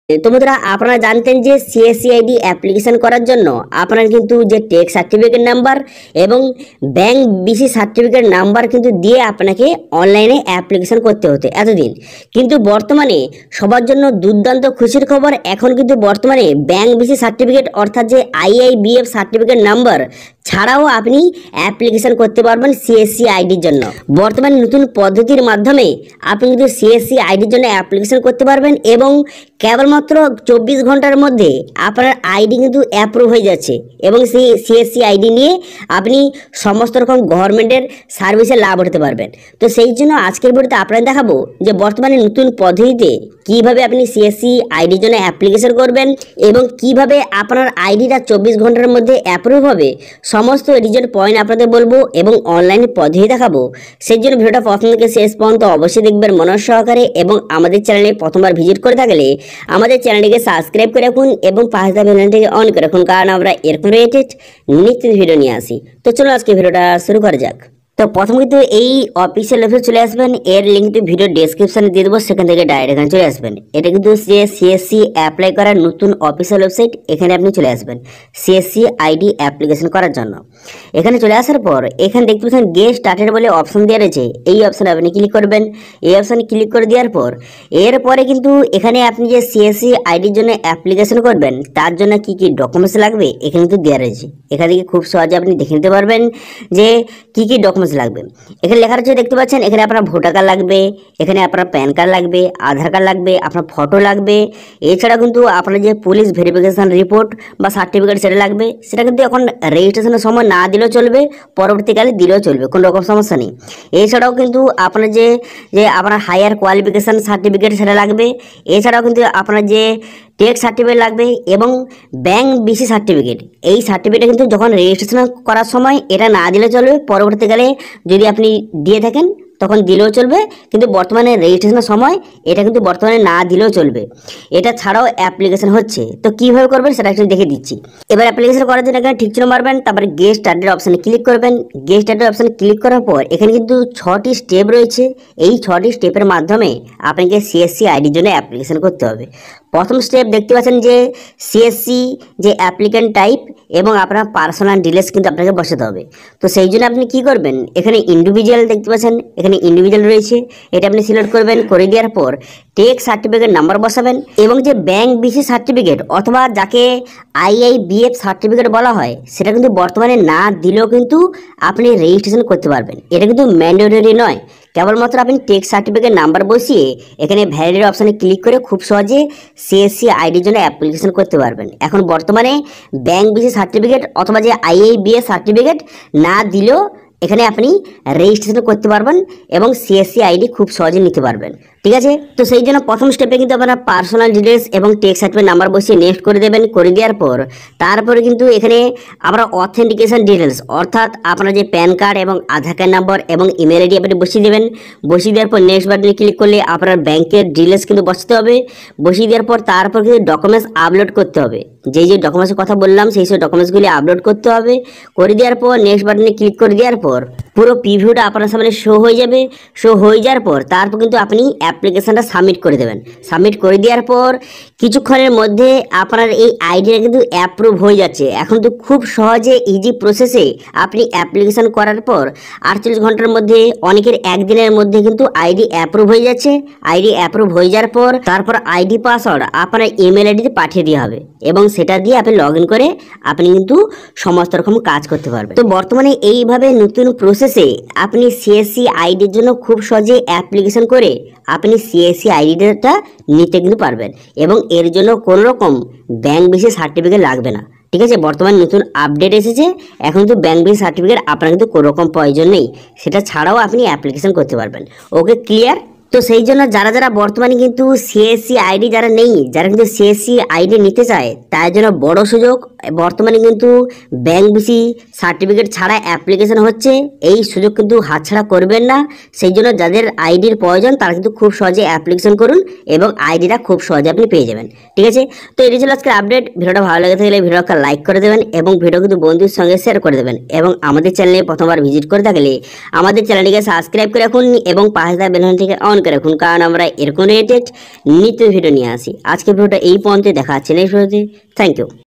তো বন্ধুরা, আপনারা জানতেন যে সিএসসি আইডি অ্যাপ্লিকেশন করার জন্য আপনার কিন্তু যে টেক্স সার্টিফিকেট নাম্বার এবং ব্যাংক বিসি সার্টিফিকেট নাম্বার কিন্তু দিয়ে আপনাকে অনলাইনে অ্যাপ্লিকেশন করতে হতো এতদিন। কিন্তু বর্তমানে সবার জন্য দুর্দান্ত খুশির খবর, এখন কিন্তু বর্তমানে ব্যাংক বিসি সার্টিফিকেট অর্থাৎ যে আইআইবিএফ সার্টিফিকেট নাম্বার ছাড়াও আপনি অ্যাপ্লিকেশন করতে পারবেন সিএসসি আইডির জন্য। বর্তমানে নতুন পদ্ধতির মাধ্যমে আপনি কিন্তু সিএসসি আইডির জন্য অ্যাপ্লিকেশন করতে পারবেন এবং কেবলমাত্র 24 ঘন্টার মধ্যে আপনার আইডি কিন্তু অ্যাপ্রুভ হয়ে যাচ্ছে এবং সেই সিএসসি আইডি নিয়ে আপনি সমস্ত রকম গভর্নমেন্টের সার্ভিসে লাভ উঠাতে পারবেন। তো সেই জন্য আজকের ভিডিওতে আপনাদের দেখাবো যে বর্তমানে নতুন পদ্ধতিতে কিভাবে আপনি সিএসসি আইডির জন্য অ্যাপ্লিকেশন করবেন এবং কিভাবে আপনার আইডিটা 24 ঘন্টার মধ্যে অ্যাপ্রুভ হবে। সমস্ত রিজন পয়েন্ট আপনাদের বলবো এবং অনলাইনে পদ্ধতি দেখাবো। সেই জন্য ভিডিওটা প্রথম থেকে শেষ পর্যন্ত অবশ্যই দেখবেন মনোযোগ সহকারে এবং আমাদের চ্যানেলে প্রথমবার ভিজিট করে থাকলে আমাদের চ্যানেলটিকে সাবস্ক্রাইব করে রাখুন এবং পাশে থাকা বেলটিকে অন করে রাখুন, কারণ আমরা এরকম রিলেটেড নিত্য ভিডিও নিয়ে আসি। তো চলো আজকে ভিডিওটা শুরু করা যাক। তো প্রথম কিন্তু এই অফিসিয়াল ওয়েবসাইট চলে আসবেন, এর লিঙ্ক কিন্তু ভিডিও ডেসক্রিপশনে দিয়ে দেবো, সেখান থেকে ডাইরেক্ট এখানে চলে আসবেন। এটা কিন্তু সিএসসি অ্যাপ্লাই করার নতুন অফিসিয়াল ওয়েবসাইট, এখানে আপনি চলে আসবেন সিএসসি আইডি অ্যাপ্লিকেশন করার জন্য। এখানে চলে আসার পর এখানে দেখতে পাচ্ছেন গেট স্টার্টেড বলে অপশন দেওয়া রয়েছে, এই অপশানে আপনি ক্লিক করবেন। এই অপশানে ক্লিক করে দেওয়ার পর এরপরে কিন্তু এখানে আপনি যে সিএসসি আইডির জন্য অ্যাপ্লিকেশন করবেন তার জন্য কি কি ডকুমেন্টস লাগবে এখানে কিন্তু দেওয়া রয়েছে। এখান থেকে খুব সহজে আপনি দেখে নিতে পারবেন যে কি কি ডকুমেন্টস লাগবে। এখানে লেখা রয়েছে দেখতে পাচ্ছেন, এখানে আপনার ভোটার কার্ড লাগবে, এখানে আপনার প্যান কার্ড লাগবে, আধার কার্ড লাগবে, আপনার ফটো লাগবে। এছাড়া কিন্তু আপনার যে পুলিশ ভেরিফিকেশন রিপোর্ট বা সার্টিফিকেট সেটা লাগবে। সেটা কিন্তু এখন রেজিস্ট্রেশনের সময় না দিলেও চলবে, পরবর্তীকালে দিলেও চলবে, কোনো রকম সমস্যা নেই। এছাড়াও কিন্তু আপনার যে আপনার হায়ার কোয়ালিফিকেশান সার্টিফিকেট সেটা লাগবে। এছাড়াও কিন্তু আপনার যে টেক্স সার্টিফিকেট লাগবে এবং ব্যাংক বিসি সার্টিফিকেট। এই সার্টিফিকেট কিন্তু যখন রেজিস্ট্রেশন করার সময় এটা না দিলে চলবে, পরবর্তীকালে যদি আপনি দিয়ে থাকেন তখন দিলেও চলবে, কিন্তু বর্তমানে রেজিস্ট্রেশনের সময় এটা কিন্তু বর্তমানে না দিলেও চলবে। এটা ছাড়াও অ্যাপ্লিকেশন হচ্ছে, তো কীভাবে করবেন সেটা একটু দেখে দিচ্ছি। এবার অ্যাপ্লিকেশন করার জন্য এখানে ঠিক চিহ্ন মারবেন, তারপরে গেট স্টার্টেড অপশানে ক্লিক করবেন। গেট স্টার্টেড অপশানে ক্লিক করার পর এখানে কিন্তু 6টি স্টেপ রয়েছে। এই 6টি স্টেপের মাধ্যমে আপনাকে সিএসসি আইডির জন্য অ্যাপ্লিকেশন করতে হবে। প্রথম স্টেপ দেখতে পাচ্ছেন যে সিএসসি যে অ্যাপ্লিক্যান্ট টাইপ এবং আপনার পার্সোনাল ডিটেলস কিন্তু আপনাকে বসাতে হবে। তো সেই জন্য আপনি কি করবেন, এখানে ইন্ডিভিজুয়াল দেখতে পাচ্ছেন, এখানে ইন্ডিভিজুয়াল রয়েছে, এটা আপনি সিলেক্ট করবেন। করে দেওয়ার পর টেক্স সার্টিফিকেট নাম্বার বসাবেন এবং যে ব্যাংক বিসি সার্টিফিকেট অথবা যাকে আইআইবিএফ সার্টিফিকেট বলা হয় সেটা কিন্তু বর্তমানে না দিলেও কিন্তু আপনি রেজিস্ট্রেশন করতে পারবেন। এটা কিন্তু ম্যান্ডেটরি নয়, কেবলমাত্র আপনি টেক্স সার্টিফিকেট নাম্বার বসিয়ে এখানে ভ্যালিড অপশানে ক্লিক করে খুব সহজে সিএসসি আইডির জন্য অ্যাপ্লিকেশন করতে পারবেন। এখন বর্তমানে ব্যাংক বিসি সার্টিফিকেট অথবা যে আইআইবিএফ সার্টিফিকেট না দিলেও এখানে আপনি রেজিস্ট্রেশন করতে পারবেন এবং সিএসসি আইডি খুব সহজে নিতে পারবেন। ঠিক আছে, তো সেই জন্য প্রথম স্টেপে কিন্তু আপনার পার্সোনাল ডিটেলস এবং টেক্স সার্টিফিকেট নাম্বার বসিয়ে নেক্সট করে দেবেন। করে দেওয়ার পর তারপরে কিন্তু এখানে আমরা অথেন্টিকেশন ডিটেলস অর্থাৎ আপনার যে প্যান কার্ড এবং আধার কার্ড নাম্বার এবং ইমেল আইডি আপনি বসিয়ে দেবেন। বসিয়ে দেওয়ার পর নেক্সট বাটনে ক্লিক করলে আপনার ব্যাংকের ডিটেলস কিন্তু বসাতে হবে। বসিয়ে দেওয়ার পর তারপর কিন্তু ডকুমেন্টস আপলোড করতে হবে, যেই যে ডকুমেন্টসের কথা বললাম সেই সব ডকুমেন্টসগুলি আপলোড করতে হবে। করে দেওয়ার পর নেক্সট বাটনে ক্লিক করে দেওয়ার পর পুরো প্রিভিউটা আপনার সামনে শো হয়ে যাবে। শো হয়ে যাওয়ার পর তারপর কিন্তু আপনি অ্যাপ্লিকেশনটা সাবমিট করে দেবেন। সাবমিট করে দেওয়ার পর কিছুক্ষণের মধ্যে আপনার এই আইডিটা কিন্তু অ্যাপ্রুভ হয়ে যাচ্ছে। এখন তো খুব সহজে ইজি প্রসেসে আপনি অ্যাপ্লিকেশন করার পর 48 ঘন্টার মধ্যে, অনেকের একদিনের মধ্যে কিন্তু আইডি অ্যাপ্রুভ হয়ে যাচ্ছে। আইডি অ্যাপ্রুভ হয়ে যাওয়ার পর তারপর আইডি পাসওয়ার্ড আপনার ইমেল আইডিতে পাঠিয়ে দেওয়া হবে এবং সেটা দিয়ে আপনি লগ ইন করে আপনি কিন্তু সমস্ত রকম কাজ করতে পারবেন। তো বর্তমানে এইভাবে নতুন প্রসেসে আপনি সিএসসি আইডির জন্য খুব সহজে অ্যাপ্লিকেশন করে আপনি সিএসসি আইডিটা নিতে কিন্তু পারবেন এবং এর জন্য কোনো রকম ব্যাংক বিসি সার্টিফিকেট লাগবে না। ঠিক আছে, বর্তমানে নতুন আপডেট এসেছে, এখন তো ব্যাংক বিসি সার্টিফিকেট আপনার কিন্তু কোনো রকম প্রয়োজন নেই, সেটা ছাড়াও আপনি অ্যাপ্লিকেশন করতে পারবেন। ওকে, ক্লিয়ার? তো সেই জন্য যারা বর্তমানে কিন্তু সিএসসি আইডি যারা নেই, যারা কিন্তু সিএসসি আইডি নিতে চায় তার জন্য বড় সুযোগ। বর্তমানে কিন্তু ব্যাংক বিসি সার্টিফিকেট ছাড়া অ্যাপ্লিকেশন হচ্ছে, এই সুযোগ কিন্তু হাতছাড়া করবেন না। সেই জন্য যাদের আইডির প্রয়োজন তারা কিন্তু খুব সহজে অ্যাপ্লিকেশন করুন এবং আইডিটা খুব সহজে আপনি পেয়ে যাবেন। ঠিক আছে, তো এটি ছিল আজকের আপডেট। ভিডিওটা ভালো লেগে থাকলে ভিডিওটা লাইক করে দেবেন এবং ভিডিও কিন্তু বন্ধুদের সঙ্গে শেয়ার করে দেবেন এবং আমাদের চ্যানেলে প্রথমবার ভিজিট করে থাকলে আমাদের চ্যানেলটিকে সাবস্ক্রাইব করে রাখুন এবং পাশে থাকা বেল আইকনটিকে অন করে রাখুন, কারণ আমরা এরকম রিলেটেড নিত্য ভিডিও নিয়ে আসি। আজকের ভিডিওটা এই পর্যন্ত, দেখা হচ্ছে নেক্সট ভিডিওতে। Thank you.